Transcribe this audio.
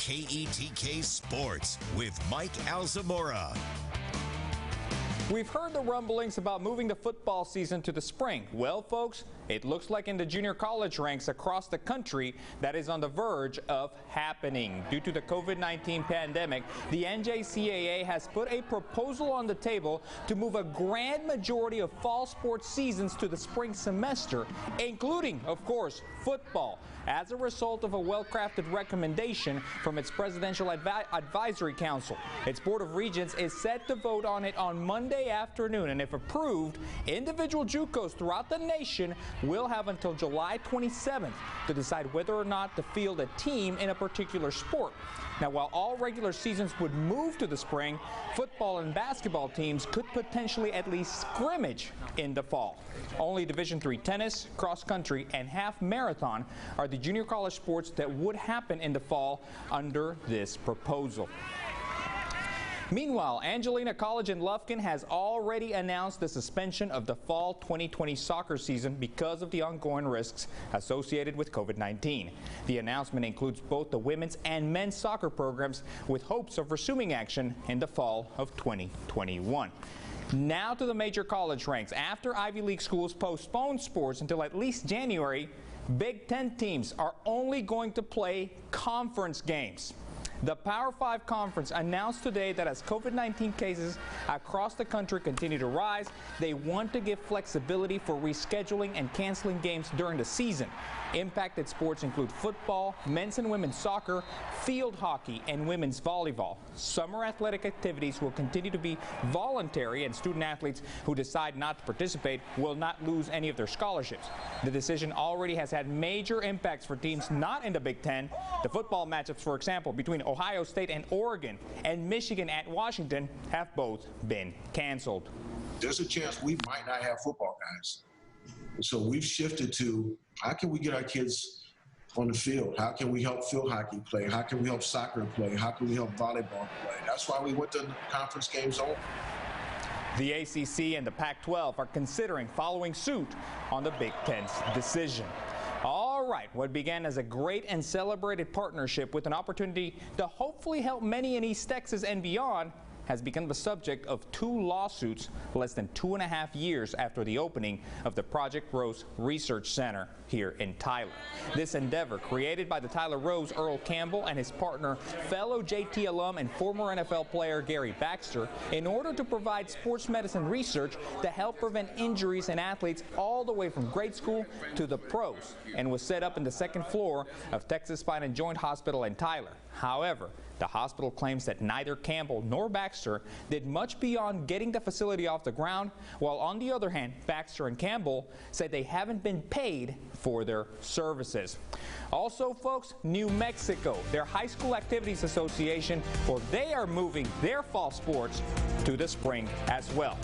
KETK Sports with Mike Alzamora. We've heard the rumblings about moving the football season to the spring. Well, folks, it looks like in the junior college ranks across the country that is on the verge of happening. Due to the COVID-19 pandemic, the NJCAA has put a proposal on the table to move a grand majority of fall sports seasons to the spring semester, including, of course, football, as a result of a well-crafted recommendation from its Presidential Advisory Council. Its Board of Regents is set to vote on it on Monday afternoon, and if approved, individual JUCOs throughout the nation will have until July 27th to decide whether or not to field a team in a particular sport. Now, while all regular seasons would move to the spring, football and basketball teams could potentially at least scrimmage in the fall. Only Division III tennis, cross country, and half marathon are the junior college sports that would happen in the fall under this proposal. Meanwhile, Angelina College in Lufkin has already announced the suspension of the fall 2020 soccer season because of the ongoing risks associated with COVID-19. The announcement includes both the women's and men's soccer programs, with hopes of resuming action in the fall of 2021. Now to the major college ranks. After Ivy League schools postponed sports until at least January, Big Ten teams are only going to play conference games. The Power 5 Conference announced today that as COVID-19 cases across the country continue to rise, they want to give flexibility for rescheduling and canceling games during the season. Impacted sports include football, men's and women's soccer, field hockey, and women's volleyball. Summer athletic activities will continue to be voluntary, and student athletes who decide not to participate will not lose any of their scholarships. The decision already has had major impacts for teams not in the Big Ten. The football matchups, for example, between Ohio State and Oregon and Michigan at Washington have both been canceled. There's a chance we might not have football, guys. So we've shifted to how can we get our kids on the field? How can we help field hockey play? How can we help soccer play? How can we help volleyball play? That's why we went to conference games only. The ACC and the Pac-12 are considering following suit on the Big Ten's decision. All right, what began as a great and celebrated partnership with an opportunity to hopefully help many in East Texas and beyond has become the subject of 2 lawsuits less than 2.5 years after the opening of the Project Rose Research Center here in Tyler. This endeavor, created by the Tyler Rose Earl Campbell and his partner, fellow JT alum and former NFL player Gary Baxter, in order to provide sports medicine research to help prevent injuries in athletes all the way from grade school to the pros, and was set up in the 2nd floor of Texas Spine and Joint Hospital in Tyler. However, the hospital claims that neither Campbell nor Baxter did much beyond getting the facility off the ground, while on the other hand, Baxter and Campbell say they haven't been paid for their services. Also, folks, New Mexico, their High School Activities Association, well, they are moving their fall sports to the spring as well.